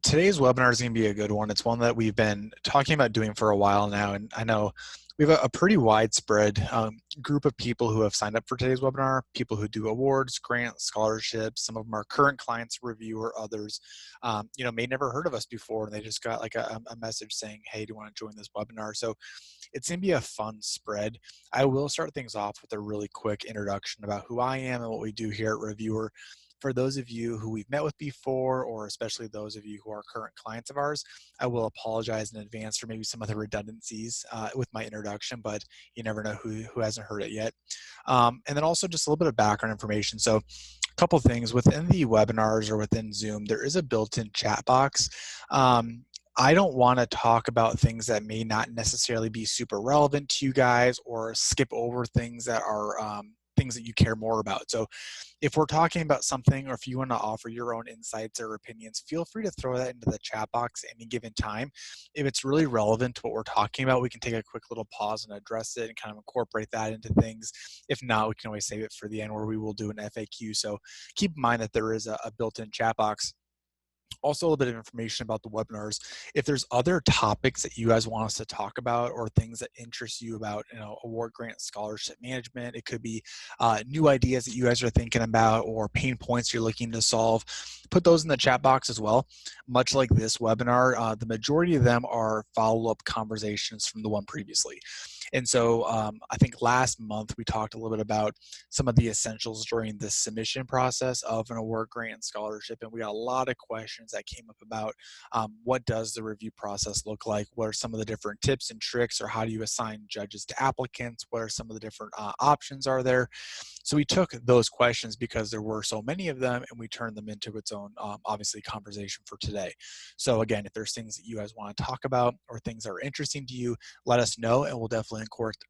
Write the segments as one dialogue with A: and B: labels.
A: today's webinar is going to be a good one. It's one that we've been talking about doing for a while now, and I know we have a pretty widespread group of people who have signed up for today's webinar, people who do awards, grants, scholarships. Some of them are current clients, Reviewr, others, may never heard of us before, and they just got like a message saying, hey, do you want to join this webinar? So it's going to be a fun spread. I will start things off with a really quick introduction about who I am and what we do here at Reviewr. For those of you who we've met with before, or especially those of you who are current clients of ours, I will apologize in advance for maybe some of the redundancies with my introduction, but you never know who hasn't heard it yet. And then also just a little bit of background information. So a couple of things within the webinars or within Zoom, there is a built-in chat box. I don't want to talk about things that may not necessarily be super relevant to you guys, or skip over things that are things that you care more about. So if we're talking about something, or if you want to offer your own insights or opinions, feel free to throw that into the chat box at any given time. If it's really relevant to what we're talking about, we can take a quick little pause and address it and kind of incorporate that into things. If not, we can always save it for the end where we will do an FAQ. So keep in mind that there is a built-in chat box. Also, a little bit of information about the webinars. If there's other topics that you guys want us to talk about, or things that interest you about, award, grant, scholarship management, it could be new ideas that you guys are thinking about, or pain points you're looking to solve, put those in the chat box as well. Much like this webinar, the majority of them are follow-up conversations from the one previously. And so I think last month we talked a little bit about some of the essentials during the submission process of an award, grant, and scholarship, and we got a lot of questions that came up about what does the review process look like, what are some of the different tips and tricks, or how do you assign judges to applicants, what are some of the different options are there. So we took those questions because there were so many of them, and we turned them into its own, obviously, conversation for today. So again, if there's things that you guys want to talk about or things that are interesting to you, let us know, and we'll definitely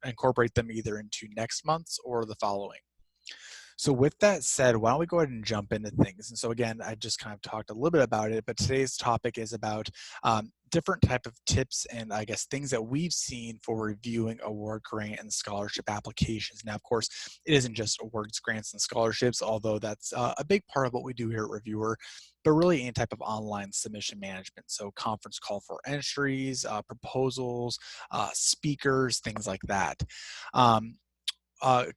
A: incorporate them either into next month's or the following. So with that said, why don't we go ahead and jump into things? And so again, I just kind of talked a little bit about it, but today's topic is about different type of tips and I guess things that we've seen for reviewing award, grant, and scholarship applications. Now, of course, it isn't just awards, grants, and scholarships, although that's a big part of what we do here at Reviewr, but really any type of online submission management. So conference call for entries, proposals, speakers, things like that.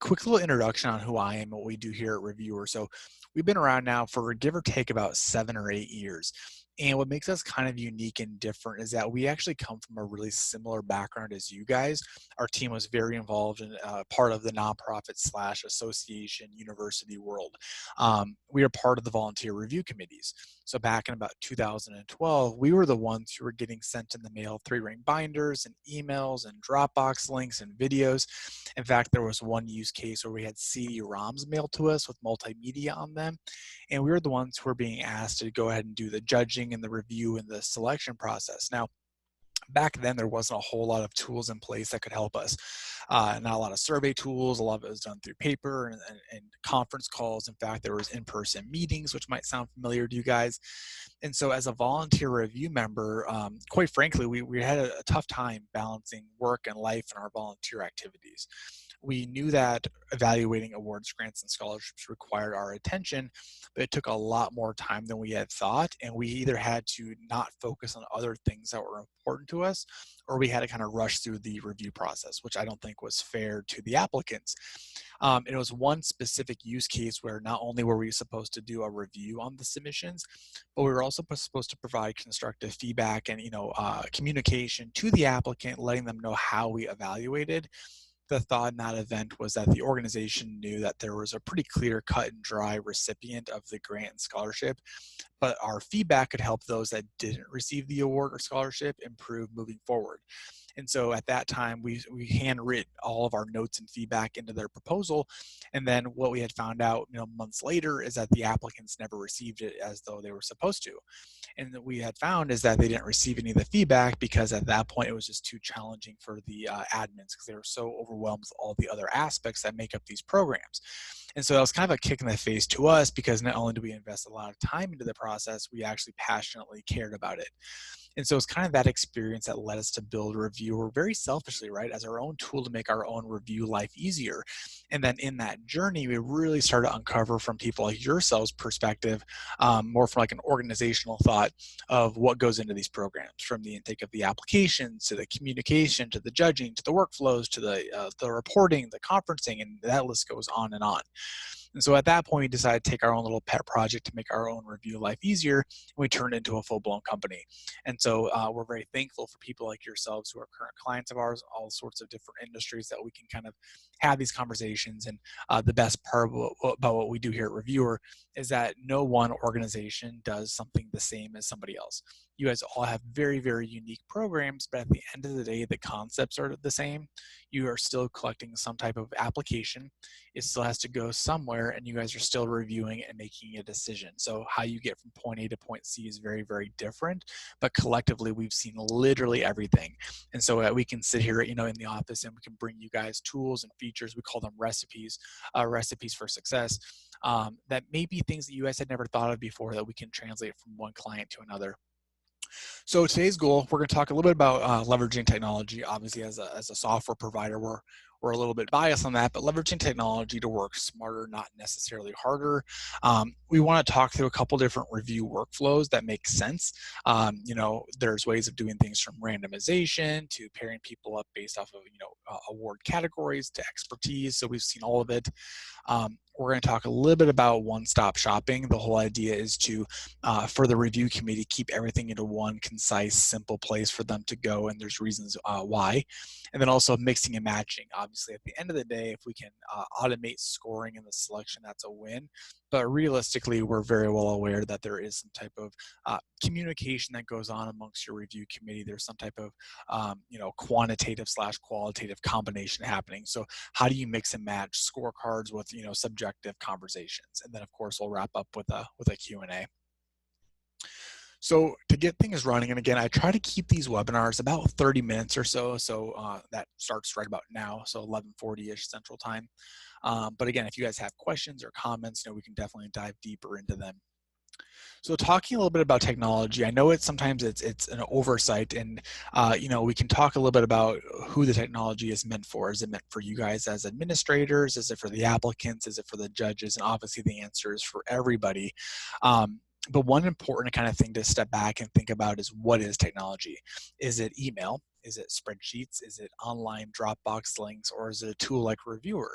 A: Quick little introduction on who I am and what we do here at Reviewr. So we've been around now for give or take about 7 or 8 years. And what makes us kind of unique and different is that we actually come from a really similar background as you guys. Our team was very involved in part of the nonprofit / association university world. We are part of the volunteer review committees. So back in about 2012, we were the ones who were getting sent in the mail 3-ring binders and emails and Dropbox links and videos. In fact, there was one use case where we had CD-ROMs mailed to us with multimedia on them. And we were the ones who were being asked to go ahead and do the judging and the review and the selection process. Now, back then, there wasn't a whole lot of tools in place that could help us. Not a lot of survey tools. A lot of it was done through paper and conference calls. In fact, there was in-person meetings, which might sound familiar to you guys. And so as a volunteer review member, quite frankly, we had a tough time balancing work and life and our volunteer activities. We knew that evaluating awards, grants, and scholarships required our attention, but it took a lot more time than we had thought, and we either had to not focus on other things that were important to us, or we had to kind of rush through the review process, which I don't think was fair to the applicants. It was one specific use case where not only were we supposed to do a review on the submissions, but we were also supposed to provide constructive feedback and communication to the applicant, letting them know how we evaluated. The thought in that event was that the organization knew that there was a pretty clear cut and dry recipient of the grant and scholarship, but our feedback could help those that didn't receive the award or scholarship improve moving forward. And so at that time, we handwritten all of our notes and feedback into their proposal. And then what we had found out months later is that the applicants never received it as though they were supposed to. And what we had found is that they didn't receive any of the feedback because at that point it was just too challenging for the admins because they were so overwhelmed with all the other aspects that make up these programs. And so that was kind of a kick in the face to us because not only do we invest a lot of time into the process, we actually passionately cared about it. And so it's kind of that experience that led us to build Reviewr Reviewr very selfishly, right, as our own tool to make our own review life easier. And then in that journey, we really started to uncover from people like yourselves perspective, more from like an organizational thought of what goes into these programs, from the intake of the applications to the communication to the judging to the workflows to the reporting, the conferencing, and that list goes on and on. And so at that point, we decided to take our own little pet project to make our own review life easier, and we turned it into a full-blown company. And so we're very thankful for people like yourselves who are current clients of ours, all sorts of different industries, that we can kind of have these conversations. And the best part about what we do here at Reviewr is that no one organization does something the same as somebody else. You guys all have very, very unique programs, but at the end of the day, the concepts are the same. You are still collecting some type of application. It still has to go somewhere, and you guys are still reviewing and making a decision. So how you get from point A to point C is very, very different, but collectively we've seen literally everything. And so we can sit here, in the office, and we can bring you guys tools and features. We call them recipes, recipes for success, that may be things that you guys had never thought of before that we can translate from one client to another. So today's goal, we're going to talk a little bit about leveraging technology. Obviously, as a software provider, we're a little bit biased on that, but leveraging technology to work smarter, not necessarily harder. We want to talk through a couple different review workflows that make sense. There's ways of doing things from randomization to pairing people up based off of award categories to expertise. So we've seen all of it. We're going to talk a little bit about one-stop shopping. The whole idea is to, for the review committee, keep everything into one concise, simple place for them to go, and there's reasons why. And then also mixing and matching. Obviously, at the end of the day, if we can automate scoring in the selection, that's a win. But realistically, we're very well aware that there is some type of communication that goes on amongst your review committee. There's some type of quantitative / qualitative combination happening. So how do you mix and match scorecards with subjective conversations? And then of course we'll wrap up with a Q&A. So to get things running, and again, I try to keep these webinars about 30 minutes or so. So that starts right about now, so 11:40-ish Central Time. But again, if you guys have questions or comments, we can definitely dive deeper into them. So talking a little bit about technology, I know sometimes it's an oversight, and we can talk a little bit about who the technology is meant for. Is it meant for you guys as administrators? Is it for the applicants? Is it for the judges? And obviously the answer is for everybody. But one important kind of thing to step back and think about is, what is technology? Is it email? Is it spreadsheets? Is it online Dropbox links? Or is it a tool like Reviewr?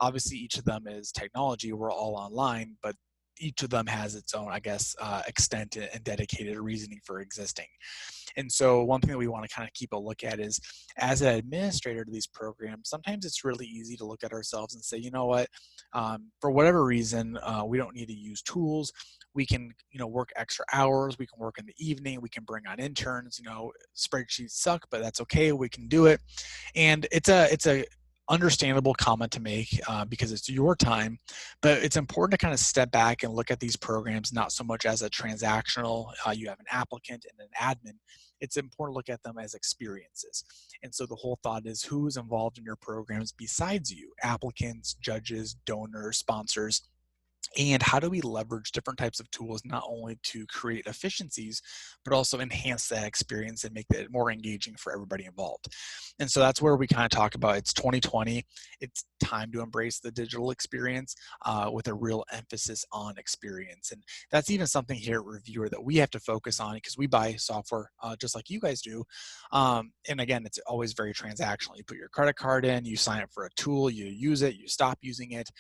A: Obviously each of them is technology. We're all online, but each of them has its own, extent and dedicated reasoning for existing. And so one thing that we want to kind of keep a look at is, as an administrator to these programs, sometimes it's really easy to look at ourselves and say, you know what, for whatever reason, we don't need to use tools. We can, work extra hours. We can work in the evening. We can bring on interns. Spreadsheets suck, but that's okay. We can do it. And it's a understandable comment to make because it's your time, but it's important to kind of step back and look at these programs not so much as a transactional, you have an applicant and an admin. It's important to look at them as experiences. And so the whole thought is, who's involved in your programs besides you? Applicants, judges, donors, sponsors. And how do we leverage different types of tools not only to create efficiencies, but also enhance that experience and make it more engaging for everybody involved? And so that's where we kind of talk about, it's 2020. It's time to embrace the digital experience with a real emphasis on experience. And that's even something here at Reviewr that we have to focus on, because we buy software just like you guys do. And again, it's always very transactional. You put your credit card in, you sign up for a tool, you use it, you stop using it.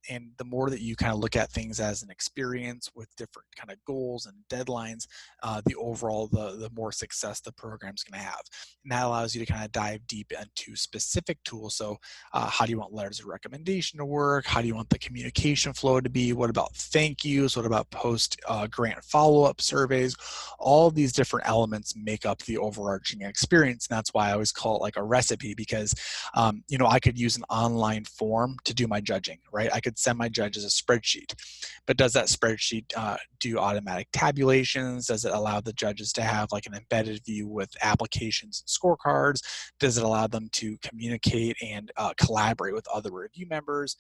A: And the more that you kind of look at things as an experience with different kind of goals and deadlines, the more success the program's going to have. And that allows you to kind of dive deep into specific tools. So how do you want letters of recommendation to work? How do you want the communication flow to be? What about thank yous? What about post grant follow-up surveys? All these different elements make up the overarching experience. And that's why I always call it like a recipe, because I could use an online form to do my judging, right? I could send my judges a spreadsheet, but does that spreadsheet do automatic tabulations? Does it allow the judges to have like an embedded view with applications and scorecards? Does it allow them to communicate and collaborate with other review members?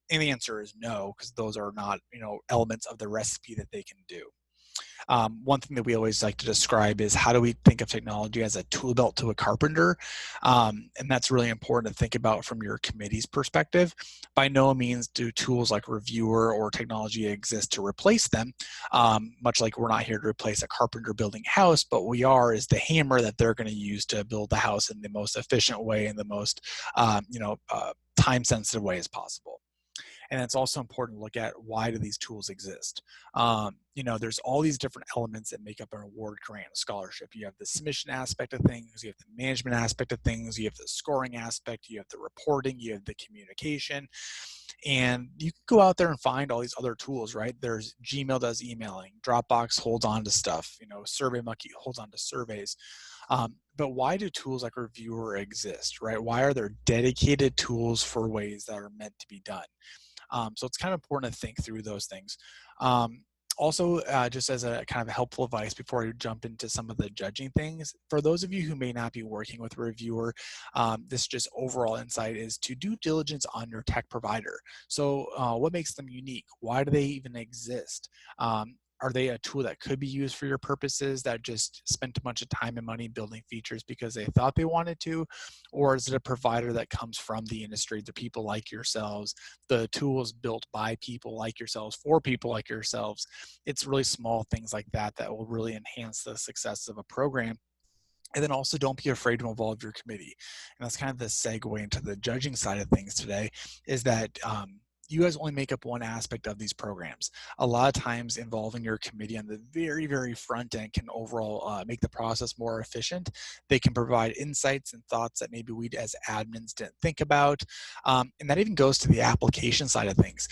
A: And the answer is no, because those are not elements of the recipe that they can do. One thing that we always like to describe is how do we think of technology as a tool belt to a carpenter? And that's really important to think about from your committee's perspective. By no means do tools like Reviewr or technology exist to replace them, much like we're not here to replace a carpenter building a house, but we are is the hammer that they're going to use to build the house in the most efficient way and the most time-sensitive way as possible. And it's also important to look at why do these tools exist. There's all these different elements that make up an award, grant, scholarship. You have the submission aspect of things, you have the management aspect of things, you have the scoring aspect, you have the reporting, you have the communication. And you can go out there and find all these other tools, right? There's Gmail does emailing, Dropbox holds on to stuff, SurveyMonkey holds on to surveys. But why do tools like Reviewr exist, right? Why are there dedicated tools for ways that are meant to be done? So it's kind of important to think through those things. Also, just as a kind of helpful advice before I jump into some of the judging things, for those of you who may not be working with Reviewr, this just overall insight is to do diligence on your tech provider. So what makes them unique? Why do they even exist? Are they a tool that could be used for your purposes that just spent a bunch of time and money building features because they thought they wanted to? Or is it a provider that comes from the industry, the people like yourselves, the tools built by people like yourselves, for people like yourselves? It's really small things like that that will really enhance the success of a program. And then also don't be afraid to involve your committee. And that's kind of the segue into the judging side of things today, is that you guys only make up one aspect of these programs. A lot of times involving your committee on the very, very front end can overall make the process more efficient. They can provide insights and thoughts that maybe we as admins didn't think about. And that even goes to the application side of things.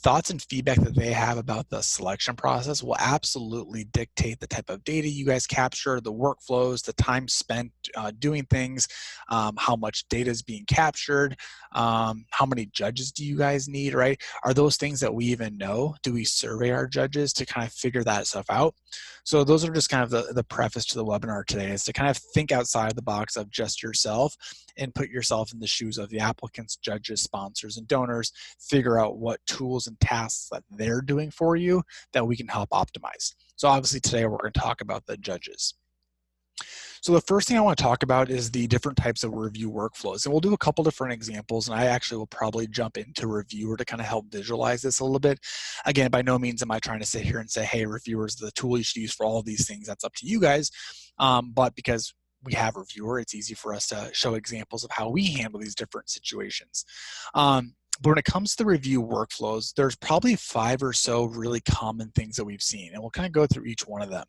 A: Thoughts and feedback that they have about the selection process will absolutely dictate the type of data you guys capture, the workflows, the time spent doing things, how much data is being captured, how many judges do you guys need, right? Are those things that we even know? Do we survey our judges to kind of figure that stuff out? So those are just kind of the preface to the webinar today, is to kind of think outside the box of just yourself and put yourself in the shoes of the applicants, judges, sponsors, and donors, figure out what tools and tasks that they're doing for you that we can help optimize. So obviously today we're going to talk about the judges. So the first thing I want to talk about is the different types of review workflows. And we'll do a couple different examples, and I actually will probably jump into Reviewr to kind of help visualize this a little bit. Again, by no means am I trying to sit here and say, hey, Reviewr is the tool you should use for all of these things. That's up to you guys. But because we have Reviewr, it's easy for us to show examples of how we handle these different situations. But when it comes to the review workflows, there's probably 5 or so really common things that we've seen, and we'll kind of go through each one of them.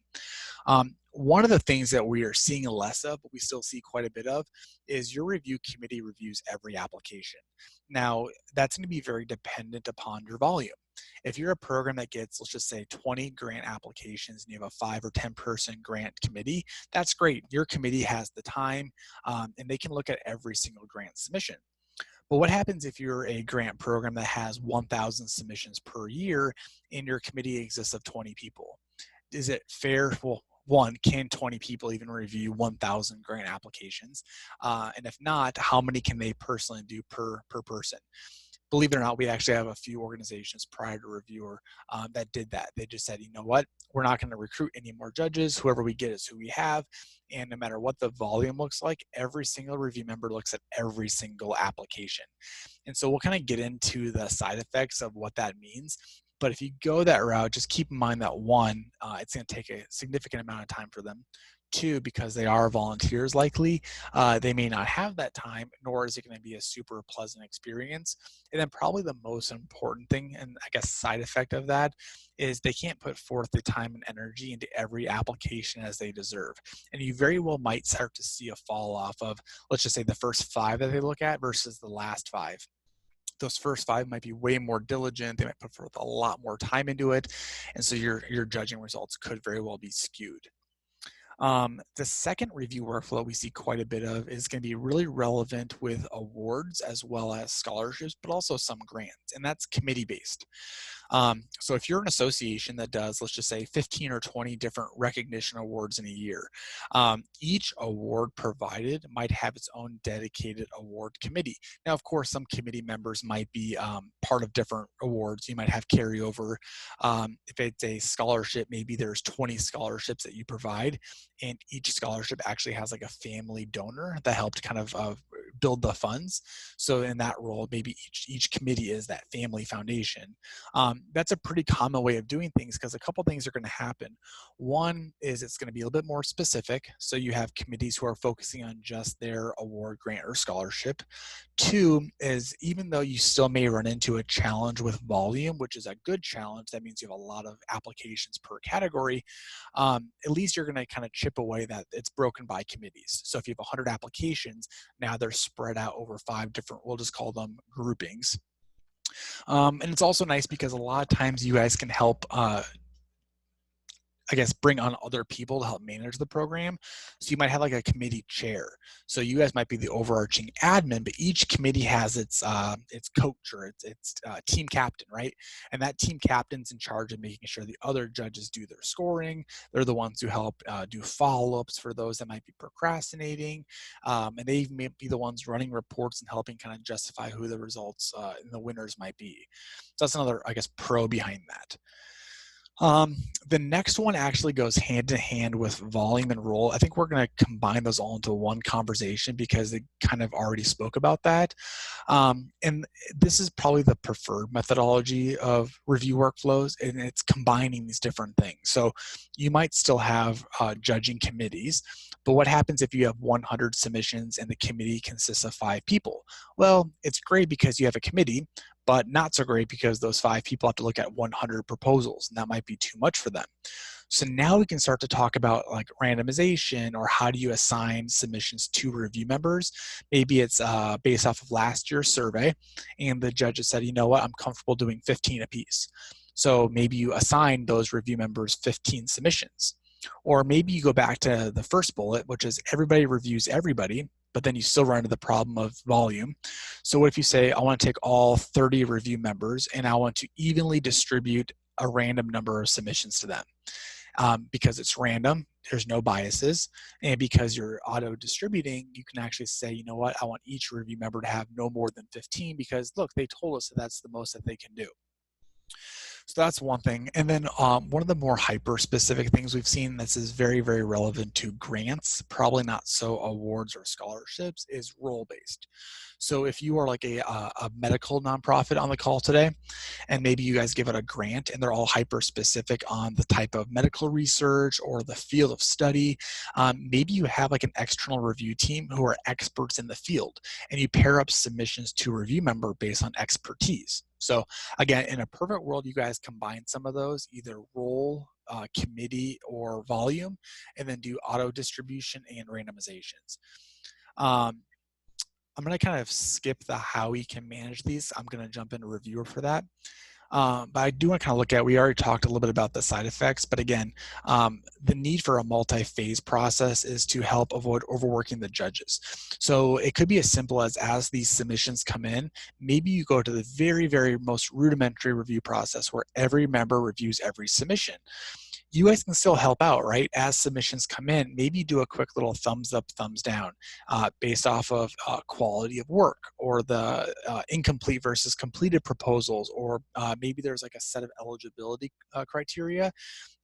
A: One of the things that we are seeing less of, but we still see quite a bit of, is your review committee reviews every application. Now, that's going to be very dependent upon your volume. If you're a program that gets, let's just say, 20 grant applications and you have a 5 or 10 person grant committee, that's great. Your committee has the time and they can look at every single grant submission. But what happens if you're a grant program that has 1,000 submissions per year and your committee exists of 20 people? Is it fair? Well, one, can 20 people even review 1,000 grant applications? And if not, how many can they personally do per person? Believe it or not, we actually have a few organizations prior to Reviewr that did that. They just said, you know what, we're not going to recruit any more judges. Whoever we get is who we have. And no matter what the volume looks like, every single review member looks at every single application. And so we'll kind of get into the side effects of what that means. But if you go that route, just keep in mind that one, it's going to take a significant amount of time for them. 2, because they are volunteers likely, they may not have that time, nor is it going to be a super pleasant experience. And then probably the most important thing, and I guess side effect of that, is they can't put forth the time and energy into every application as they deserve. And you very well might start to see a fall off of, let's just say, the first 5 that they look at versus the last 5. Those first 5 might be way more diligent. They might put forth a lot more time into it. And so your judging results could very well be skewed. The second review workflow we see quite a bit of is going to be really relevant with awards as well as scholarships, but also some grants, and that's committee-based. So if you're an association that does, let's just say 15 or 20 different recognition awards in a year, each award provided might have its own dedicated award committee. Now, of course, some committee members might be part of different awards. You might have carryover. If it's a scholarship, maybe there's 20 scholarships that you provide, and each scholarship actually has like a family donor that helped kind of build the funds. So in that role, maybe each committee is that family foundation. That's a pretty common way of doing things because a couple things are going to happen. One is it's going to be a little bit more specific. So you have committees who are focusing on just their award, grant, or scholarship. Two is even though you still may run into a challenge with volume, which is a good challenge, that means you have a lot of applications per category, at least you're going to kind of chip away that it's broken by committees. So if you have 100 applications, now they're spread out over 5 different, we'll just call them groupings. And it's also nice because a lot of times you guys can help I guess, bring on other people to help manage the program. So you might have like a committee chair. So you guys might be the overarching admin, but each committee has its coach or its team captain, right? And that team captain's in charge of making sure the other judges do their scoring. They're the ones who help do follow-ups for those that might be procrastinating. And they may be the ones running reports and helping kind of justify who the results and the winners might be. So that's another, I guess, pro behind that. The next one actually goes hand in hand with volume and role. I think we're going to combine those all into one conversation because they kind of already spoke about that. And this is probably the preferred methodology of review workflows, and it's combining these different things. So you might still have judging committees, but what happens if you have 100 submissions and the committee consists of 5 people? Well, it's great because you have a committee, but not so great because those 5 people have to look at 100 proposals, and that might be too much for them. So now we can start to talk about like randomization or how do you assign submissions to review members. Maybe it's based off of last year's survey, and the judges said, you know what, I'm comfortable doing 15 apiece. So maybe you assign those review members 15 submissions. Or maybe you go back to the first bullet, which is everybody reviews everybody, but then you still run into the problem of volume. So what if you say, I want to take all 30 review members and I want to evenly distribute a random number of submissions to them? Because it's random, there's no biases, and because you're auto-distributing, you can actually say, you know what, I want each review member to have no more than 15 because, look, they told us that that's the most that they can do. So that's one thing. And then one of the more hyper-specific things we've seen this is very, very relevant to grants, probably not so awards or scholarships, is role-based. So if you are like a medical nonprofit on the call today, and maybe you guys give it a grant and they're all hyper-specific on the type of medical research or the field of study, maybe you have like an external review team who are experts in the field, and you pair up submissions to a review member based on expertise. So again, in a perfect world, you guys combine some of those, either role, committee, or volume, and then do auto distribution and randomizations. I'm going to kind of skip the how we can manage these. I'm going to jump into Reviewr for that. But I do want to kind of look at, we already talked a little bit about the side effects, but again, the need for a multi-phase process is to help avoid overworking the judges. So it could be as simple as these submissions come in, maybe you go to the very, very most rudimentary review process where every member reviews every submission. You guys can still help out, right? As submissions come in, maybe do a quick little thumbs up, thumbs down based off of quality of work or the incomplete versus completed proposals, or maybe there's like a set of eligibility criteria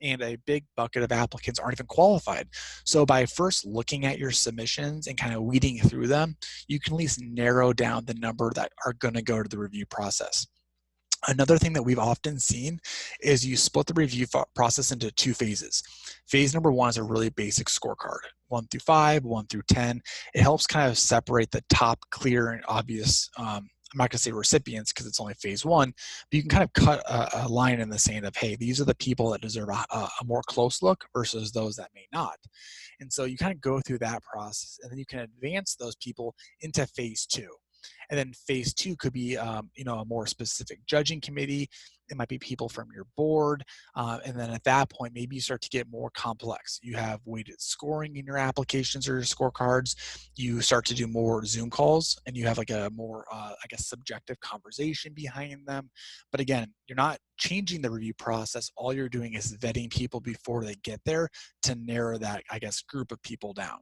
A: and a big bucket of applicants aren't even qualified. So by first looking at your submissions and kind of weeding through them, you can at least narrow down the number that are going to go to the review process. Another thing that we've often seen is you split the review process into 2 phases. Phase number 1 is a really basic scorecard, 1 through 5, 1 through 10. It helps kind of separate the top clear and obvious, I'm not going to say recipients because it's only phase 1, but you can kind of cut a line in the sand of, hey, these are the people that deserve a more close look versus those that may not. And so you kind of go through that process, and then you can advance those people into phase 2. And then phase two could be, you know, a more specific judging committee. It might be people from your board. And then at that point, maybe you start to get more complex. You have weighted scoring in your applications or your scorecards. You start to do more Zoom calls, and you have like a more, I guess, subjective conversation behind them. But again, you're not changing the review process. All you're doing is vetting people before they get there to narrow that, I guess, group of people down.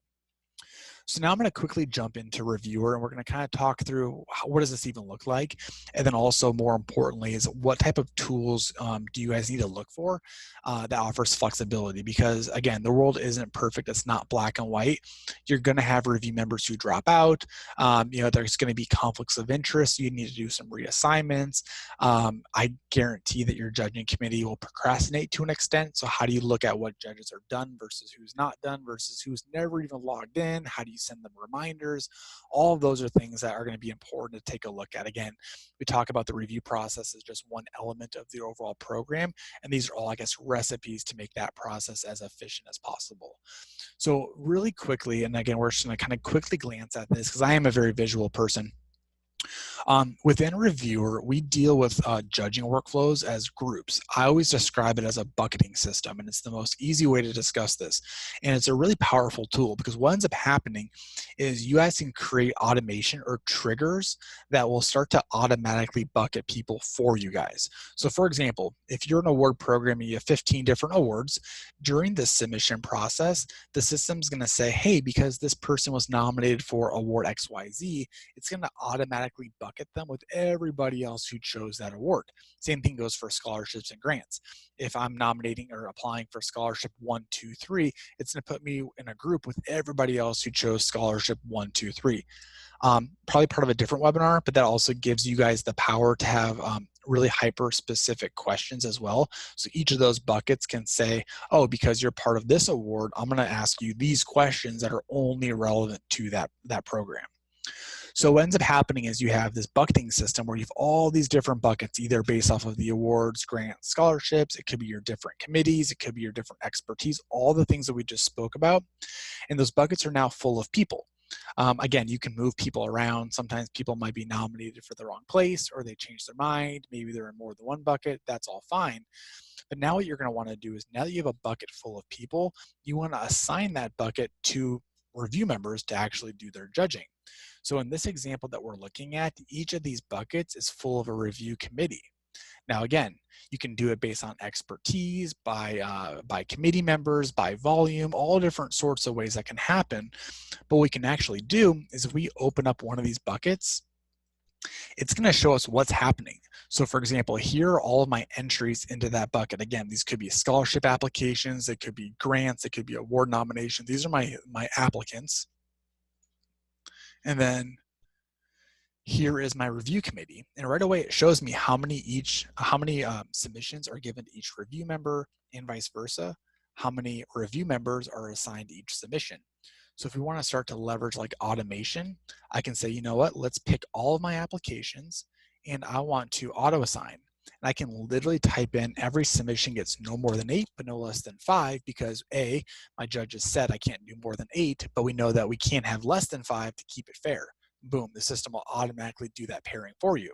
A: So now I'm going to quickly jump into Reviewr, and we're going to kind of talk through what does this even look like, and then also more importantly is what type of tools do you guys need to look for that offers flexibility, because again, the world isn't perfect. It's not black and white. You're going to have review members who drop out. You know, there's going to be conflicts of interest. You need to do some reassignments. I guarantee that your judging committee will procrastinate to an extent. So how do you look at what judges are done versus who's not done versus who's never even logged in? How do you send them reminders? All of those are things that are going to be important to take a look at. Again, we talk about the review process as just one element of the overall program, and these are all, I guess, recipes to make that process as efficient as possible. So really quickly, and again, we're just going to kind of quickly glance at this because I am a very visual person. Within Reviewr, we deal with judging workflows as groups. I always describe it as a bucketing system, and it's the most easy way to discuss this. And it's a really powerful tool because what ends up happening is you guys can create automation or triggers that will start to automatically bucket people for you guys. So for example, if you're an award program and you have 15 different awards, during the submission process, the system's going to say, hey, because this person was nominated for award XYZ, it's going to automatically bucket them with everybody else who chose that award. Same thing goes for scholarships and grants. If I'm nominating or applying for scholarship 1, 2, 3, it's going to put me in a group with everybody else who chose scholarship 1, 2, 3. Probably part of a different webinar, but that also gives you guys the power to have really hyper-specific questions as well. So each of those buckets can say, oh, because you're part of this award, I'm going to ask you these questions that are only relevant to that program. So what ends up happening is you have this bucketing system where you have all these different buckets, either based off of the awards, grants, scholarships. It could be your different committees. It could be your different expertise, all the things that we just spoke about. And those buckets are now full of people. Again, you can move people around. Sometimes people might be nominated for the wrong place, or they change their mind. Maybe they're in more than one bucket. That's all fine. But now what you're going to want to do is, now that you have a bucket full of people, you want to assign that bucket to review members to actually do their judging. So in this example that we're looking at, each of these buckets is full of a review committee. Now again, you can do it based on expertise, by committee members, by volume, all different sorts of ways that can happen. But what we can actually do is, if we open up one of these buckets, it's going to show us what's happening. So for example, here are all of my entries into that bucket. Again, these could be scholarship applications, it could be grants, it could be award nominations. These are my applicants. And then here is my review committee, and right away it shows me how many submissions are given to each review member, and vice versa, how many review members are assigned to each submission. So if we want to start to leverage like automation, I can say, you know what, let's pick all of my applications and I want to auto assign. And I can literally type in every submission gets no more than 8, but no less than 5, because A, my judges said I can't do more than 8, but we know that we can't have less than 5 to keep it fair. Boom, the system will automatically do that pairing for you.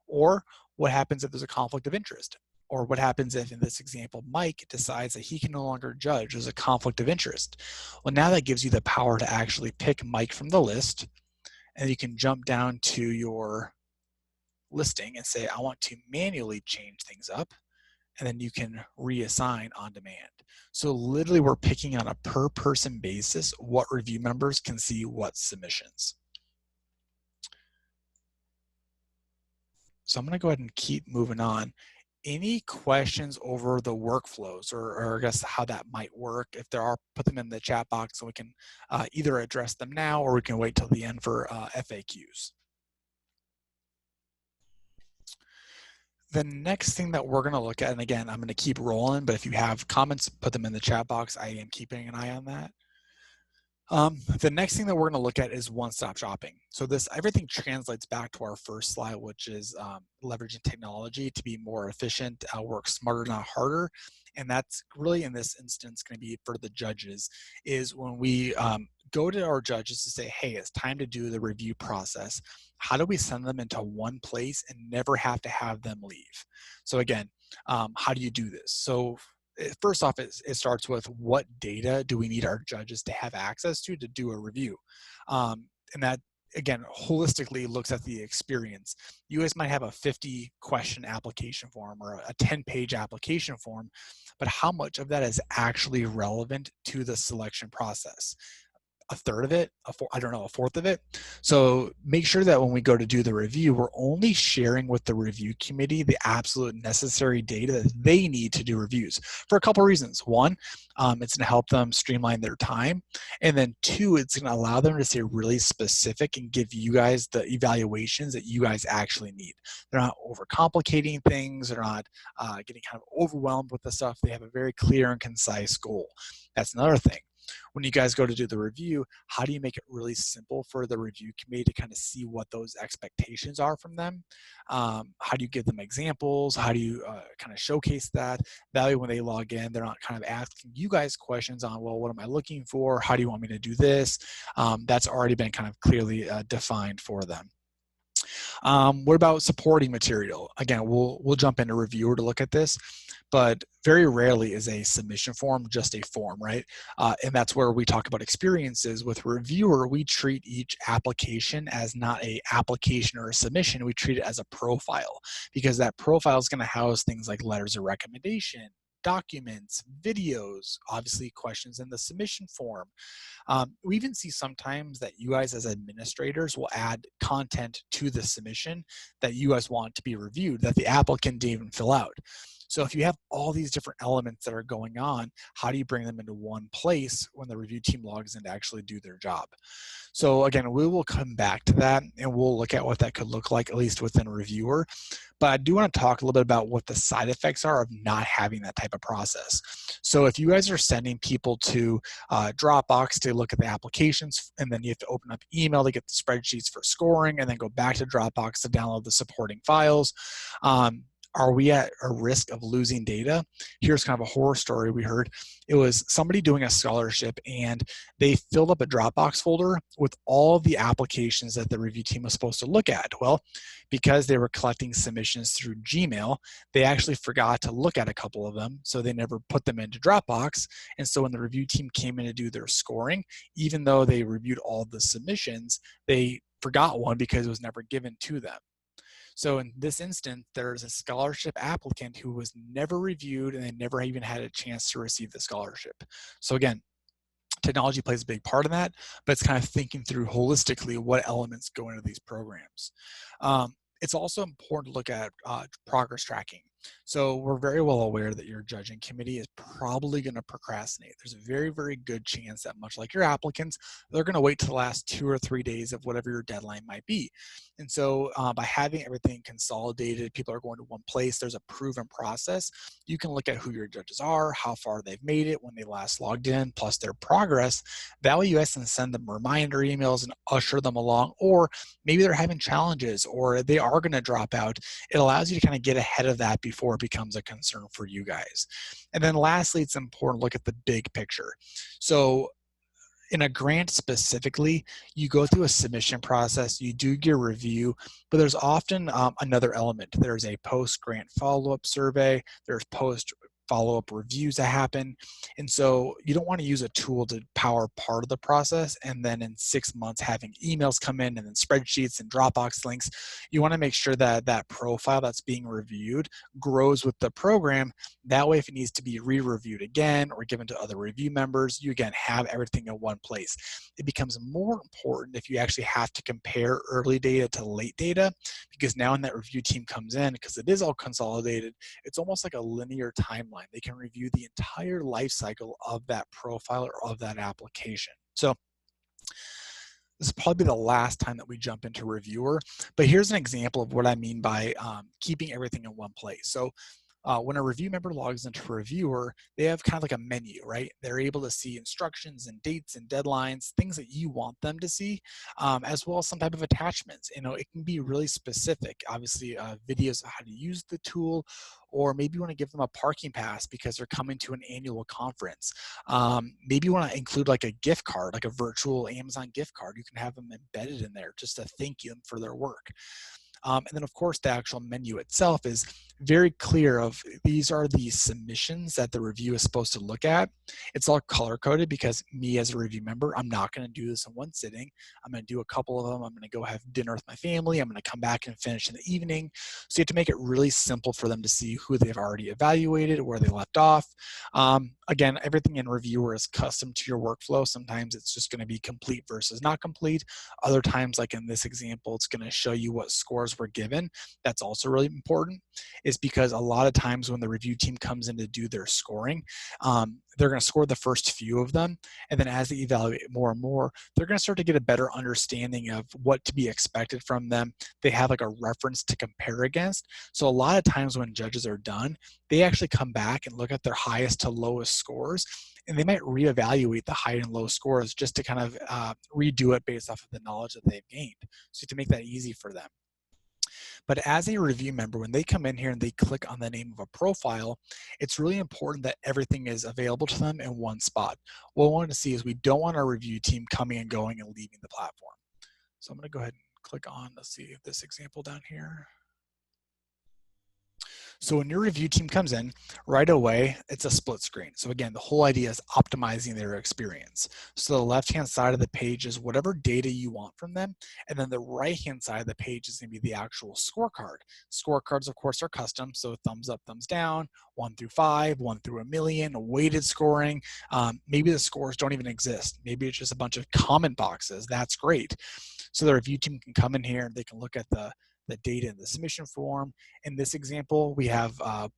A: Or what happens if there's a conflict of interest? Or what happens if, in this example, Mike decides that he can no longer judge? There's a conflict of interest. Well, now that gives you the power to actually pick Mike from the list, and you can jump down to your listing and say, I want to manually change things up, and then you can reassign on demand. So literally we're picking on a per person basis what review members can see what submissions. So I'm going to go ahead and keep moving on. Any questions over the workflows, or I guess how that might work? If there are, put them in the chat box so we can either address them now, or we can wait till the end for FAQs. The next thing that we're going to look at, and again, I'm going to keep rolling, but if you have comments, put them in the chat box. I am keeping an eye on that. The next thing that we're going to look at is one-stop shopping. So everything translates back to our first slide, which is leveraging technology to be more efficient, work smarter, not harder. and that's really in this instance going to be for the judges, is when we go to our judges to say, hey, it's time to do the review process. How do we send them into one place and never have to have them leave? So again, how do you do this? So first off, it starts with what data do we need our judges to have access to do a review? And that, again, holistically looks at the experience. You guys might have a 50 question application form or a 10-page application form, but how much of that is actually relevant to the selection process? A third of it, I don't know, a fourth of it. So make sure that when we go to do the review, we're only sharing with the review committee the absolute necessary data that they need to do reviews for a couple of reasons. One, it's going to help them streamline their time. And then two, it's going to allow them to stay really specific and give you guys the evaluations that you guys actually need. They're not overcomplicating things. They're not getting kind of overwhelmed with the stuff. They have a very clear and concise goal. That's another thing. When you guys go to do the review, how do you make it really simple for the review committee to kind of see what those expectations are from them? How do you give them examples? How do you kind of showcase that? That way when they log in, they're not kind of asking you guys questions on, well, what am I looking for? How do you want me to do this? That's already been kind of clearly defined for them. What about supporting material? Again, we'll jump into Reviewr to look at this, but very rarely is a submission form just a form, right? And that's where we talk about experiences. With Reviewr, we treat each application as not a application or a submission. We treat it as a profile, because that profile is going to house things like letters of recommendation, documents, videos, obviously questions in the submission form. We even see sometimes that you guys as administrators will add content to the submission that you guys want to be reviewed that the applicant didn't even fill out. So if you have all these different elements that are going on, how do you bring them into one place when the review team logs in to actually do their job? So again, we will come back to that and we'll look at what that could look like, at least within Reviewr. But I do want to talk a little bit about what the side effects are of not having that type of process. So if you guys are sending people to Dropbox to look at the applications, and then you have to open up email to get the spreadsheets for scoring, and then go back to Dropbox to download the supporting files, are we at a risk of losing data? Here's kind of a horror story we heard. It was somebody doing a scholarship, and they filled up a Dropbox folder with all the applications that the review team was supposed to look at. Well, because they were collecting submissions through Gmail, they actually forgot to look at a couple of them, so they never put them into Dropbox. And so when the review team came in to do their scoring, even though they reviewed all the submissions, they forgot one because it was never given to them. So in this instance, there's a scholarship applicant who was never reviewed, and they never even had a chance to receive the scholarship. So again, technology plays a big part in that, but it's kind of thinking through holistically what elements go into these programs. It's also important to look at progress tracking. So we're very well aware that your judging committee is probably going to procrastinate. There's a very, very good chance that, much like your applicants, they're going to wait to the last 2 or 3 days of whatever your deadline might be. And so by having everything consolidated, people are going to one place, there's a proven process. You can look at who your judges are, how far they've made it, when they last logged in, plus their progress. That way you guys can send them reminder emails and usher them along, or maybe they're having challenges or they are going to drop out. It allows you to kind of get ahead of that before it becomes a concern for you guys. And then lastly, it's important to look at the big picture. So in a grant specifically, you go through a submission process, you do your review, but there's often another element. There's a post-grant follow-up survey, there's post-follow-up reviews that happen. And so you don't want to use a tool to power part of the process and then in 6 months having emails come in and then spreadsheets and Dropbox links. You want to make sure that that profile that's being reviewed grows with the program. That way, if it needs to be re-reviewed again or given to other review members, you again have everything in one place. It becomes more important if you actually have to compare early data to late data, because now when that review team comes in, because it is all consolidated, it's almost like a linear timeline. They can review the entire life cycle of that profile or of that application. So this is probably the last time that we jump into Reviewr, but here's an example of what I mean by keeping everything in one place. So When a review member logs into Reviewr, they have kind of like a menu, right? They're able to see instructions and dates and deadlines, things that you want them to see, as well as some type of attachments. It can be really specific. Obviously, videos of how to use the tool, or maybe you want to give them a parking pass because they're coming to an annual conference. Maybe you want to include like a gift card, like a virtual Amazon gift card. You can have them embedded in there just to thank them for their work. And then of course the actual menu itself is very clear of these are the submissions that the review is supposed to look at. It's all color coded because me as a review member, I'm not going to do this in one sitting. I'm going to do a couple of them. I'm going to go have dinner with my family. I'm going to come back and finish in the evening. So you have to make it really simple for them to see who they've already evaluated, where they left off. Again, everything in Reviewr is custom to your workflow. Sometimes it's just going to be complete versus not complete. Other times, like in this example, it's going to show you what scores were given. That's also really important, is because a lot of times when the review team comes in to do their scoring, they're going to score the first few of them, and then as they evaluate more and more, they're going to start to get a better understanding of what to be expected from them. They have like a reference to compare against. So a lot of times when judges are done, they actually come back and look at their highest to lowest scores, and they might reevaluate the high and low scores just to kind of redo it based off of the knowledge that they've gained. So to make that easy for them. But as a review member, when they come in here and they click on the name of a profile, it's really important that everything is available to them in one spot. What we want to see is we don't want our review team coming and going and leaving the platform. So I'm going to go ahead and click on, let's see this example down here. So when your review team comes in, right away, it's a split screen. So again, the whole idea is optimizing their experience. So the left-hand side of the page is whatever data you want from them, and then the right-hand side of the page is gonna be the actual scorecard. Scorecards, of course, are custom, so thumbs up, thumbs down, 1 through 5, 1 through a million, weighted scoring. Maybe the scores don't even exist. Maybe it's just a bunch of comment boxes. That's great. So the review team can come in here and they can look at the data in the submission form. In this example, we have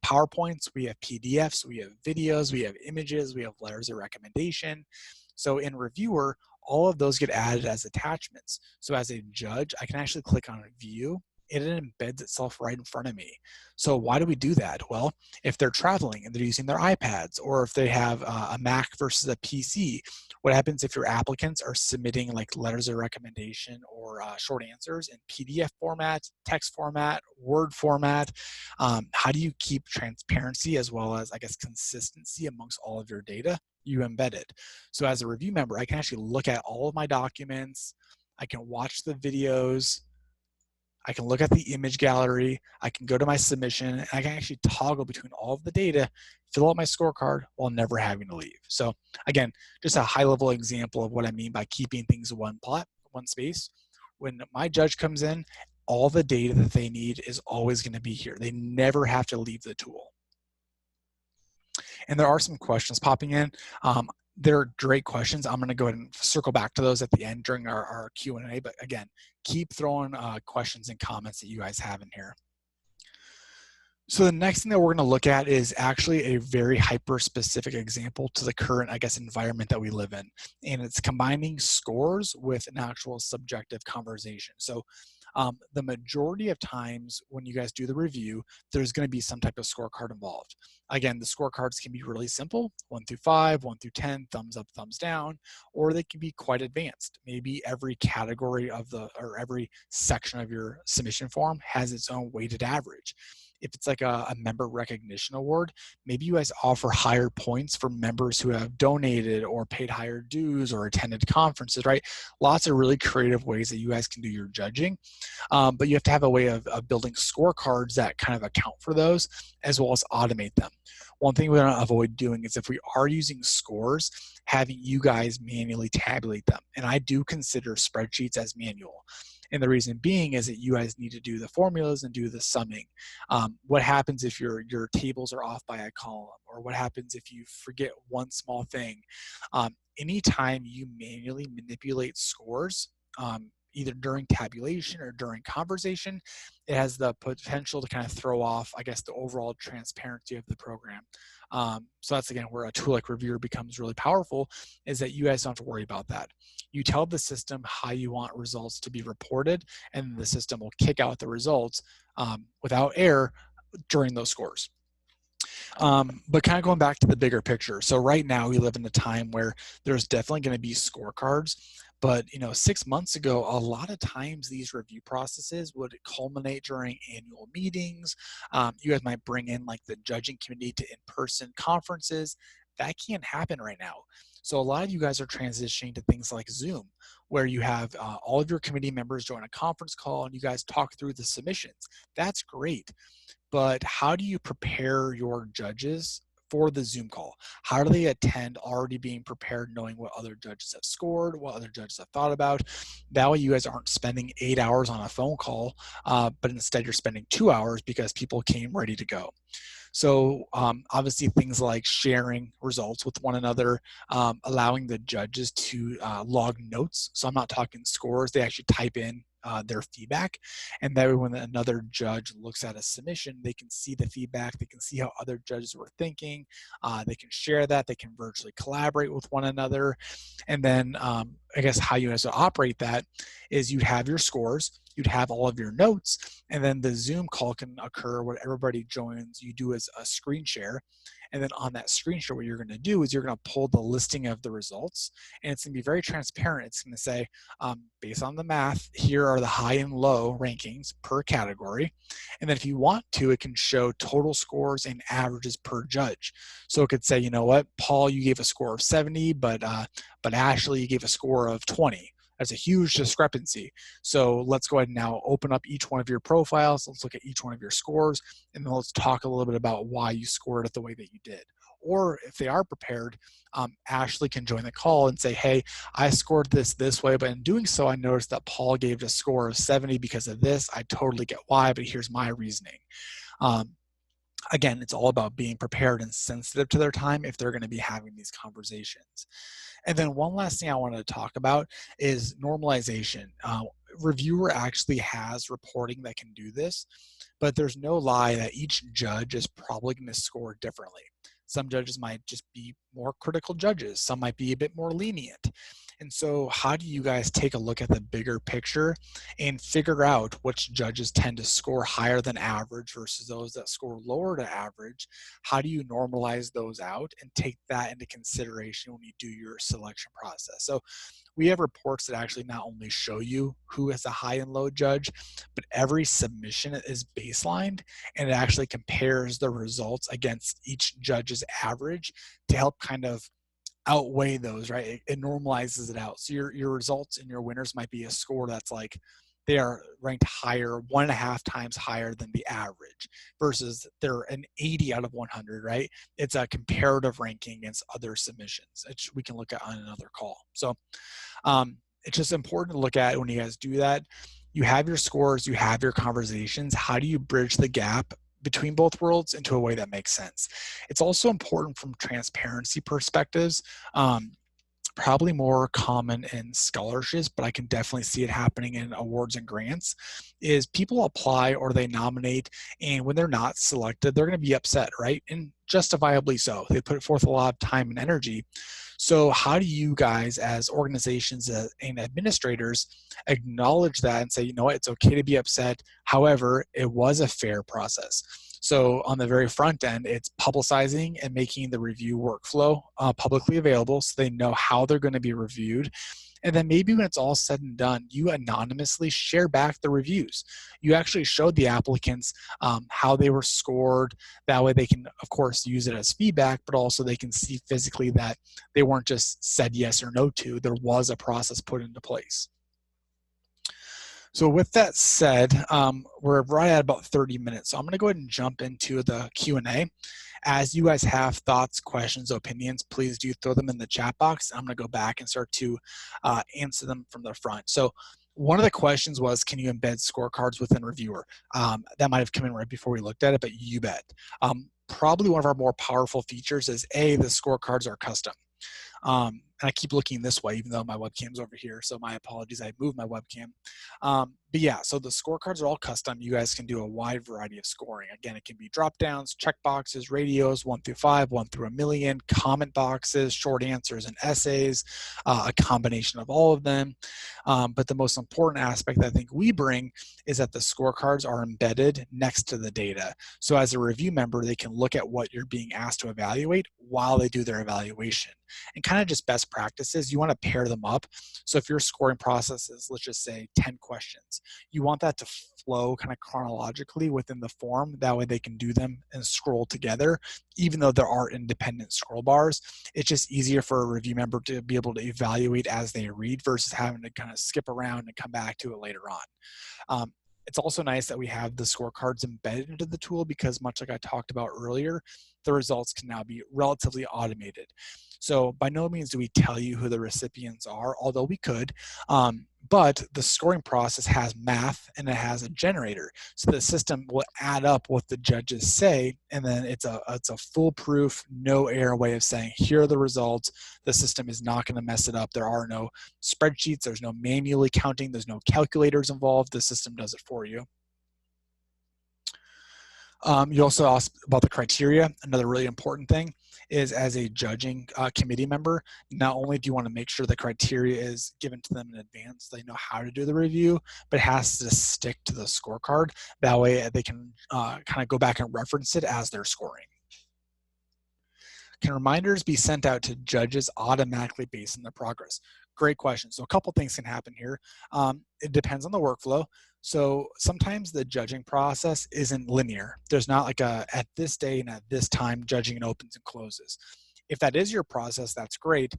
A: PowerPoints, we have PDFs, we have videos, we have images, we have letters of recommendation. So in Reviewr, all of those get added as attachments. So as a judge, I can actually click on View, and it embeds itself right in front of me. So why do we do that? Well, if they're traveling and they're using their iPads, or if they have a Mac versus a PC, what happens if your applicants are submitting like letters of recommendation or short answers in PDF format, text format, Word format? How do you keep transparency as well as, I guess, consistency amongst all of your data? You embed it. So as a review member, I can actually look at all of my documents. I can watch the videos. I can look at the image gallery, I can go to my submission, and I can actually toggle between all of the data, fill out my scorecard while never having to leave. So again, just a high level example of what I mean by keeping things one space. When my judge comes in, all the data that they need is always going to be here. They never have to leave the tool. And there are some questions popping in. They're great questions. I'm going to go ahead and circle back to those at the end during our Q&A. But again, keep throwing questions and comments that you guys have in here. So the next thing that we're going to look at is actually a very hyper-specific example to the current, I guess, environment that we live in. And it's combining scores with an actual subjective conversation. So the majority of times when you guys do the review, there's going to be some type of scorecard involved. Again, the scorecards can be really simple, 1 through 5, 1 through 10, thumbs up, thumbs down, or they can be quite advanced. Maybe every category of or every section of your submission form has its own weighted average. If it's like a member recognition award, maybe you guys offer higher points for members who have donated or paid higher dues or attended conferences, right? Lots of really creative ways that you guys can do your judging. But you have to have a way of building scorecards that kind of account for those as well as automate them. One thing we want to avoid doing is if we are using scores, having you guys manually tabulate them. And I do consider spreadsheets as manual. And the reason being is that you guys need to do the formulas and do the summing. What happens if your tables are off by a column? Or what happens if you forget one small thing? Anytime you manually manipulate scores, either during tabulation or during conversation, it has the potential to kind of throw off, I guess, the overall transparency of the program. So that's, again, where a tool like Reviewr becomes really powerful, is that you guys don't have to worry about that. You tell the system how you want results to be reported, and the system will kick out the results without error during those scores. But kind of going back to the bigger picture. So right now we live in a time where there's definitely going to be scorecards. But 6 months ago, a lot of times these review processes would culminate during annual meetings. You guys might bring in like the judging committee to in-person conferences. That can't happen right now. So a lot of you guys are transitioning to things like Zoom, where you have all of your committee members join a conference call and you guys talk through the submissions. That's great. But how do you prepare your judges for the Zoom call? How do they attend already being prepared, knowing what other judges have scored, what other judges have thought about? That way you guys aren't spending 8 hours on a phone call, but instead you're spending 2 hours because people came ready to go. So obviously things like sharing results with one another, allowing the judges to log notes. So I'm not talking scores, they actually type in their feedback. And that way when another judge looks at a submission, they can see the feedback, they can see how other judges were thinking, they can share that, they can virtually collaborate with one another. And then I guess how you guys operate that is you'd have your scores, you'd have all of your notes, and then the Zoom call can occur where everybody joins. You do as a screen share. And then on that screen share, what you're going to do is you're going to pull the listing of the results, and it's going to be very transparent. It's going to say, based on the math, here are the high and low rankings per category. And then if you want to, it can show total scores and averages per judge. So it could say, you know what, Paul, you gave a score of 70, but Ashley, you gave a score of 20. That's a huge discrepancy. So let's go ahead and now open up each one of your profiles. Let's look at each one of your scores, and then let's talk a little bit about why you scored it the way that you did. Or if they are prepared, Ashley can join the call and say, hey, I scored this way, but in doing so, I noticed that Paul gave a score of 70 because of this. I totally get why, but here's my reasoning. Again, it's all about being prepared and sensitive to their time if they're going to be having these conversations. And then one last thing I wanted to talk about is normalization. Reviewr actually has reporting that can do this, but there's no lie that each judge is probably going to score differently. Some judges might just be more critical judges. Some might be a bit more lenient. And so how do you guys take a look at the bigger picture and figure out which judges tend to score higher than average versus those that score lower to average? How do you normalize those out and take that into consideration when you do your selection process? So we have reports that actually not only show you who is a high and low judge, but every submission is baselined, and it actually compares the results against each judge's average to help kind of outweigh those, right? It normalizes it out. So your results and your winners might be a score that's like they are ranked higher, 1.5 times higher than the average, versus they're an 80 out of 100, right? It's a comparative ranking against other submissions, which we can look at on another call. So it's just important to look at when you guys do that. You have your scores, you have your conversations. How do you bridge the gap between both worlds into a way that makes sense? It's also important from transparency perspectives. Probably more common in scholarships, but I can definitely see it happening in awards and grants, is people apply or they nominate, and when they're not selected, they're going to be upset, right? And justifiably so. They put forth a lot of time and energy. So how do you guys as organizations and administrators acknowledge that and say, you know what, it's okay to be upset. However, it was a fair process. So on the very front end, it's publicizing and making the review workflow publicly available so they know how they're going to be reviewed. And then maybe when it's all said and done, you anonymously share back the reviews. You actually showed the applicants how they were scored. That way they can, of course, use it as feedback, but also they can see physically that they weren't just said yes or no to. There was a process put into place. So with that said, we're right at about 30 minutes. So I'm gonna go ahead and jump into the Q&A. As you guys have thoughts, questions, opinions, please do throw them in the chat box. I'm gonna go back and start to answer them from the front. So one of the questions was, can you embed scorecards within Reviewr? That might have come in right before we looked at it, but you bet. Probably one of our more powerful features is the scorecards are custom. and I keep looking this way, even though my webcam's over here. So my apologies, I moved my webcam. But yeah, so the scorecards are all custom. You guys can do a wide variety of scoring. Again, it can be drop downs, check boxes, radios, 1 through 5, 1 through a million, comment boxes, short answers and essays, a combination of all of them. But the most important aspect that I think we bring is that the scorecards are embedded next to the data. So as a review member, they can look at what you're being asked to evaluate while they do their evaluation. And kind of just best practices, you want to pair them up. So if your scoring process is, let's just say 10 questions, you want that to flow kind of chronologically within the form. That way they can do them and scroll together, even though there are independent scroll bars. It's just easier for a review member to be able to evaluate as they read versus having to kind of skip around and come back to it later on. It's also nice that we have the scorecards embedded into the tool because, much like I talked about earlier, the results can now be relatively automated. So by no means do we tell you who the recipients are, although we could, but the scoring process has math and it has a generator. So the system will add up what the judges say, and then it's a foolproof, no error way of saying, here are the results. The system is not going to mess it up. There are no spreadsheets. There's no manually counting. There's no calculators involved. The system does it for you. You also asked about the criteria. Another really important thing is, as a judging committee member, not only do you want to make sure the criteria is given to them in advance, they know how to do the review, but it has to stick to the scorecard. That way they can kind of go back and reference it as they're scoring. Can reminders be sent out to judges automatically based on their progress? Great question. So a couple things can happen here. It depends on the workflow. So sometimes the judging process isn't linear. There's not like a at this day and at this time judging and opens and closes. If that is your process, that's great.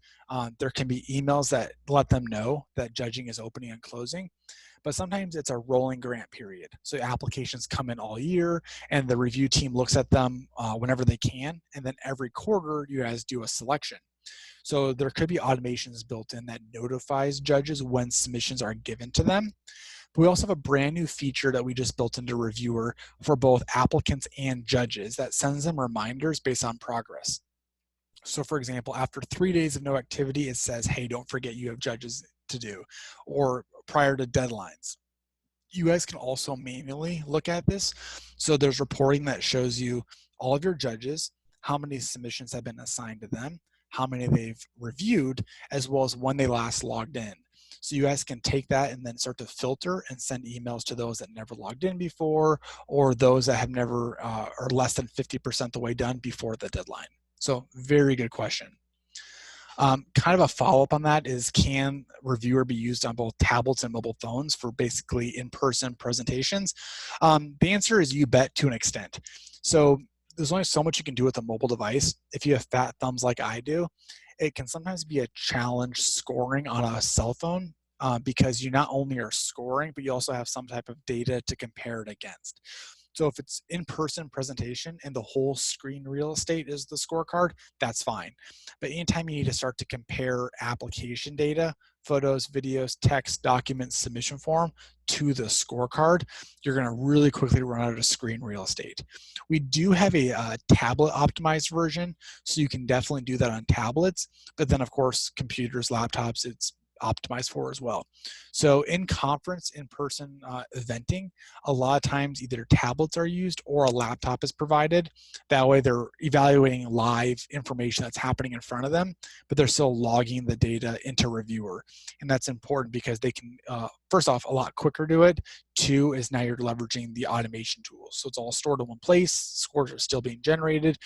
A: There can be emails that let them know that judging is opening and closing. But sometimes it's a rolling grant period. So applications come in all year and the review team looks at them whenever they can. And then every quarter you guys do a selection. So there could be automations built in that notifies judges when submissions are given to them. But we also have a brand new feature that we just built into Reviewr for both applicants and judges that sends them reminders based on progress. So for example, after 3 days of no activity, it says, hey, don't forget you have judges to do, or prior to deadlines. You guys can also manually look at this. So there's reporting that shows you all of your judges, how many submissions have been assigned to them, how many they've reviewed, as well as when they last logged in. So you guys can take that and then start to filter and send emails to those that never logged in before, or those that have never are less than 50% the way done before the deadline. So very good question. Kind of a follow-up on that is, can Reviewr be used on both tablets and mobile phones for basically in-person presentations? The answer is you bet, to an extent. So there's only so much you can do with a mobile device. If you have fat thumbs like I do, it can sometimes be a challenge scoring on a cell phone because you not only are scoring, but you also have some type of data to compare it against. So if it's in-person presentation and the whole screen real estate is the scorecard, that's fine. But anytime you need to start to compare application data, photos, videos, text, documents, submission form to the scorecard, you're gonna really quickly run out of screen real estate. We do have a tablet optimized version, so you can definitely do that on tablets, but then of course, computers, laptops, it's optimized for as well. So in conference, in-person eventing, a lot of times either tablets are used or a laptop is provided. That way they're evaluating live information that's happening in front of them, but they're still logging the data into Reviewr. And that's important because they can, first off, a lot quicker do it. Two is now you're leveraging the automation tools. So it's all stored in one place, scores are still being generated.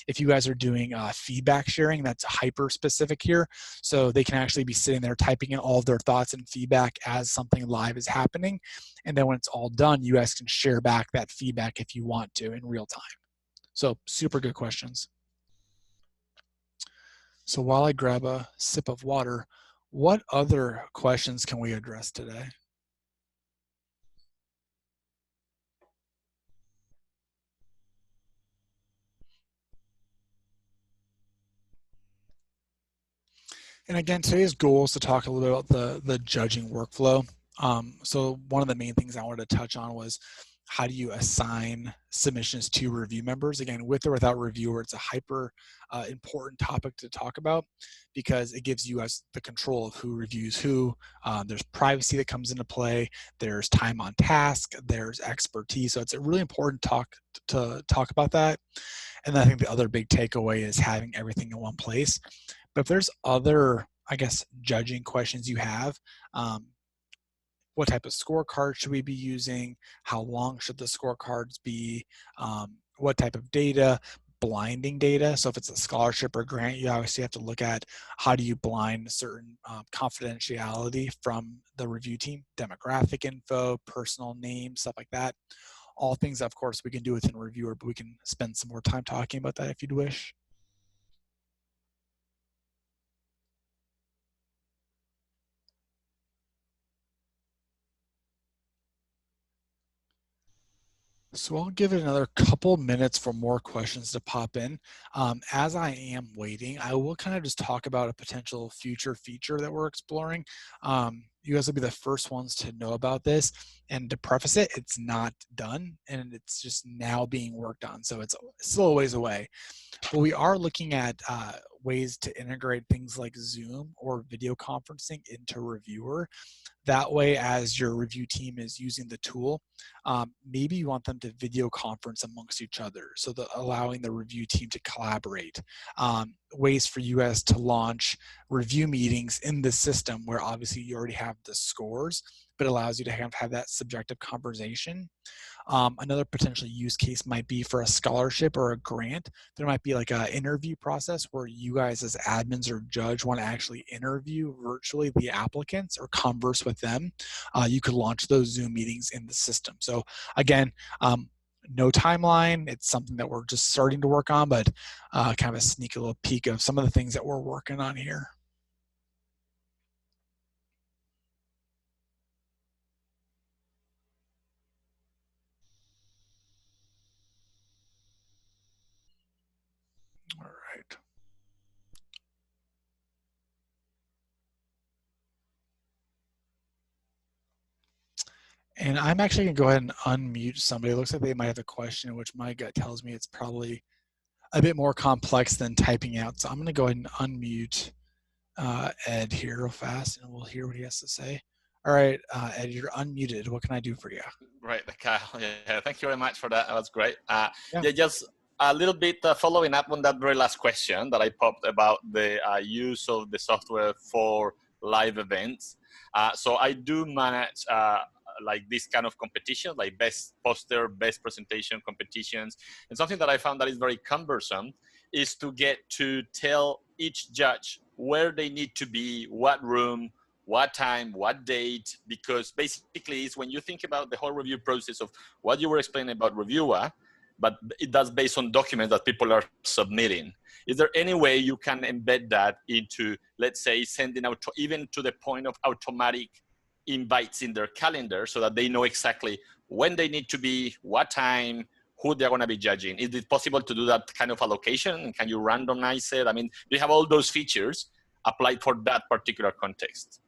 A: If you guys are doing feedback sharing, that's hyper specific here. So they can actually be sitting there typing in all of their thoughts and feedback as something live is happening. And then when it's all done, you guys can share back that feedback if you want to in real time. So super good questions. So while I grab a sip of water, what other questions can we address today? And again, today's goal is to talk a little bit about the judging workflow. So one of the main things I wanted to touch on was how do you assign submissions to review members? Again, with or without Reviewr, it's a hyper important topic to talk about because it gives you us the control of who reviews who. There's privacy that comes into play. There's time on task. There's expertise. So it's a really important to talk about that. And then I think the other big takeaway is having everything in one place. But if there's other, I guess, judging questions you have, what type of scorecard should we be using? How long should the scorecards be? What type of data? Blinding data. So if it's a scholarship or grant, you obviously have to look at how do you blind certain confidentiality from the review team, demographic info, personal names, stuff like that. All things, of course, we can do within Reviewr, but we can spend some more time talking about that if you'd wish. So I'll give it another couple minutes for more questions to pop in. As I am waiting, I will kind of just talk about a potential future feature that we're exploring. You guys will be the first ones to know about this. And to preface it, it's not done and it's just now being worked on. So it's still a ways away. But we are looking at ways to integrate things like Zoom or video conferencing into Reviewr. That way, as your review team is using the tool, maybe you want them to video conference amongst each other, so allowing the review team to collaborate. Ways for you guys to launch review meetings in the system where obviously you already have the scores, but allows you to have that subjective conversation. Another potential use case might be for a scholarship or a grant. There might be like an interview process where you guys as admins or judge want to actually interview virtually the applicants or converse with them. You could launch those Zoom meetings in the system. So again, no timeline. It's something that we're just starting to work on, but kind of a sneaky little peek of some of the things that we're working on here. All right. And I'm actually going to go ahead and unmute somebody. It looks like they might have a question, which my gut tells me it's probably a bit more complex than typing out. So I'm going to go ahead and unmute Ed here real fast, and we'll hear what he has to say. All right, Ed, you're unmuted. What can I do for you?
B: Right, Kyle. Yeah, thank you very much for that. That was great.
A: Yeah.
B: Yeah, just a little bit following up on that very last question that I popped about the use of the software for live events. So I do manage like this kind of competition, like best poster, best presentation competitions. And something that I found that is very cumbersome is to get to tell each judge where they need to be, what room, what time, what date, because basically it's when you think about the whole review process of what you were explaining about Reviewr, but it does based on documents that people are submitting. Is there any way you can embed that into, let's say, sending out even to the point of automatic invites in their calendar so that they know exactly when they need to be, what time, who they're going to be judging? Is it possible to do that kind of allocation? Can you randomize it? I mean, do you have all those features applied for that particular context?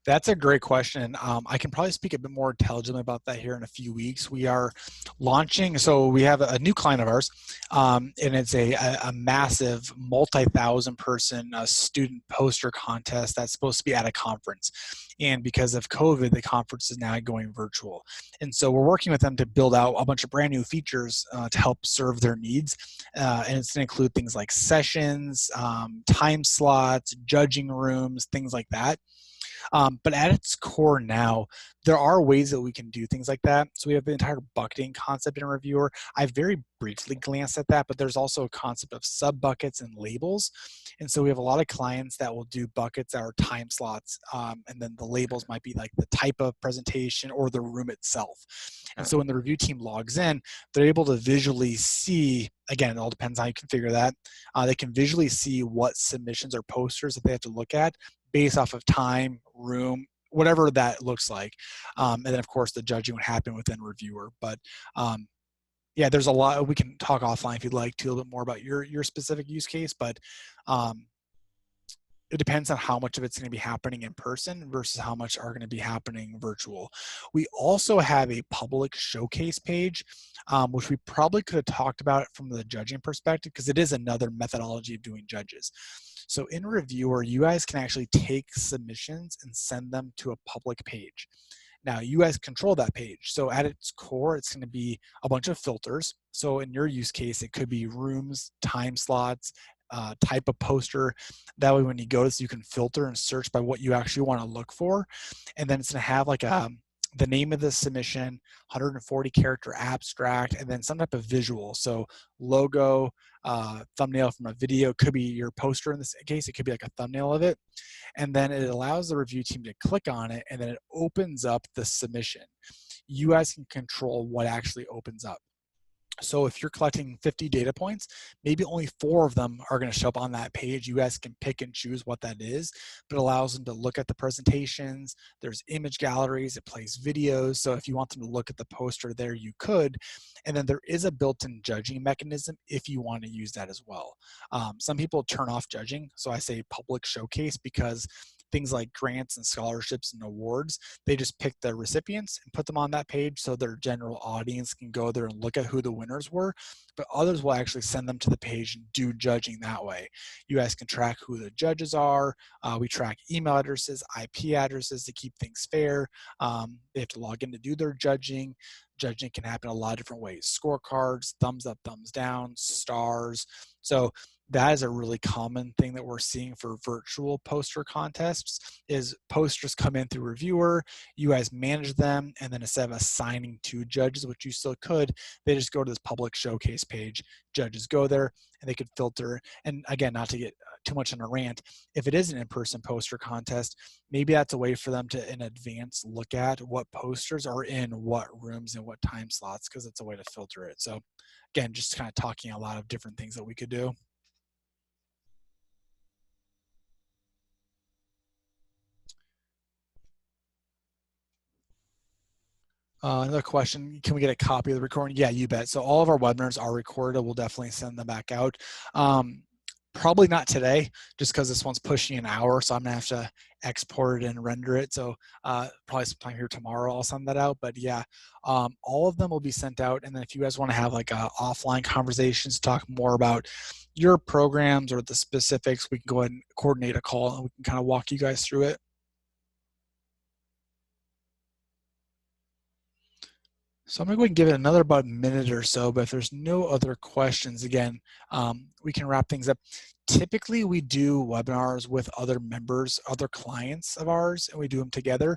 A: That's a great question. I can probably speak a bit more intelligently about that here in a few weeks. We are launching, so we have a new client of ours, and it's a massive multi-thousand person student poster contest that's supposed to be at a conference. And because of COVID, the conference is now going virtual. And so we're working with them to build out a bunch of brand new features to help serve their needs. And it's going to include things like sessions, time slots, judging rooms, things like that. But at its core now, there are ways that we can do things like that. So we have the entire bucketing concept in Reviewr. I very briefly glanced at that, but there's also a concept of sub buckets and labels. And so we have a lot of clients that will do buckets that are time slots. And then the labels might be like the type of presentation or the room itself. And so when the review team logs in, they're able to visually see, again, it all depends on how you configure that. They can visually see what submissions or posters that they have to look at based off of time, room, whatever that looks like. And then of course the judging would happen within Reviewr. But yeah, there's a lot, we can talk offline if you'd like to a little bit more about your specific use case, but it depends on how much of it's going to be happening in person versus how much are going to be happening virtual. We also have a public showcase page, which we probably could have talked about from the judging perspective, because it is another methodology of doing judges. So in Reviewr, you guys can actually take submissions and send them to a public page. Now, you guys control that page. So at its core, it's going to be a bunch of filters. So in your use case, it could be rooms, time slots, type of poster. That way, when you go to this, you can filter and search by what you actually want to look for. And then it's going to have like the name of the submission, 140 character abstract, and then some type of visual. So logo, thumbnail from a video, could be your poster in this case. It could be like a thumbnail of it. And then it allows the review team to click on it, and then it opens up the submission. You guys can control what actually opens up. So if you're collecting 50 data points, maybe only 4 of them are going to show up on that page. You guys can pick and choose what that is, but it allows them to look at the presentations. There's image galleries, it plays videos. So if you want them to look at the poster there, you could. And then there is a built-in judging mechanism if you want to use that as well. Some people turn off judging. So I say public showcase because things like grants and scholarships and awards, they just pick the recipients and put them on that page so their general audience can go there and look at who the winners were. But others will actually send them to the page and do judging that way. You guys can track who the judges are. We track email addresses, IP addresses to keep things fair. They have to log in to do their judging. Judging can happen a lot of different ways. Scorecards, thumbs up, thumbs down, stars. So that is a really common thing that we're seeing for virtual poster contests is posters come in through Reviewr, you guys manage them, and then instead of assigning to judges, which you still could, they just go to this public showcase page. Judges go there and they could filter. And again, not to get too much on a rant, if it is an in-person poster contest, maybe that's a way for them to in advance look at what posters are in what rooms and what time slots, because it's a way to filter it. So again, just kind of talking a lot of different things that we could do. Another question, can we get a copy of the recording? Yeah, you bet. So all of our webinars are recorded. We'll definitely send them back out. Probably not today, just because this one's pushing an hour, so I'm gonna have to export it and render it. So probably sometime here tomorrow, I'll send that out. But yeah, all of them will be sent out. And then if you guys wanna have like offline conversations, talk more about your programs or the specifics, we can go ahead and coordinate a call and we can kind of walk you guys through it. So I'm gonna go ahead and give it another about a minute or so, but if there's no other questions, again, we can wrap things up. Typically, we do webinars with other members, other clients of ours, and we do them together.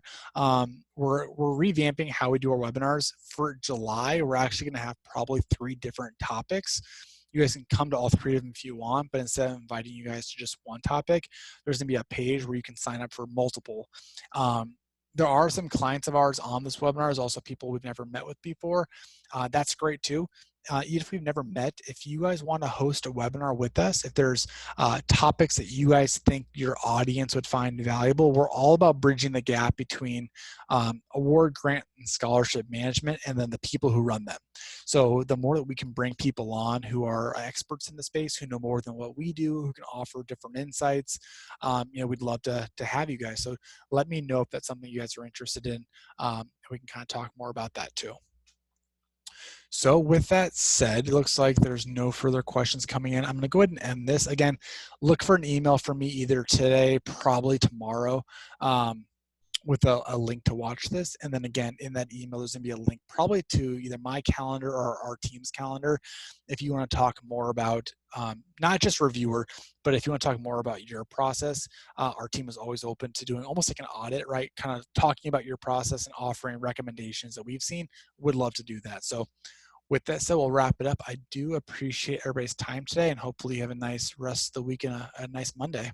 A: We're revamping how we do our webinars. For July, we're actually gonna have probably 3 different topics. You guys can come to all 3 of them if you want, but instead of inviting you guys to just one topic, there's gonna be a page where you can sign up for multiple. There are some clients of ours on this webinar, there's also people we've never met with before. That's great too. Even if we've never met, if you guys want to host a webinar with us, if there's topics that you guys think your audience would find valuable, we're all about bridging the gap between award, grant, and scholarship management and then the people who run them. So the more that we can bring people on who are experts in the space, who know more than what we do, who can offer different insights, we'd love to have you guys. So let me know if that's something you guys are interested in. We can kind of talk more about that too. So with that said, it looks like there's no further questions coming in. I'm going to go ahead and end this. Again, look for an email from me either today, probably tomorrow, with a link to watch this. And then again, in that email, there's going to be a link probably to either my calendar or our team's calendar. If you want to talk more about not just Reviewr, but if you want to talk more about your process, our team is always open to doing almost like an audit, right? Kind of talking about your process and offering recommendations that we've seen. Would love to do that. So with that said, we'll wrap it up. I do appreciate everybody's time today, and hopefully you have a nice rest of the week and a nice Monday.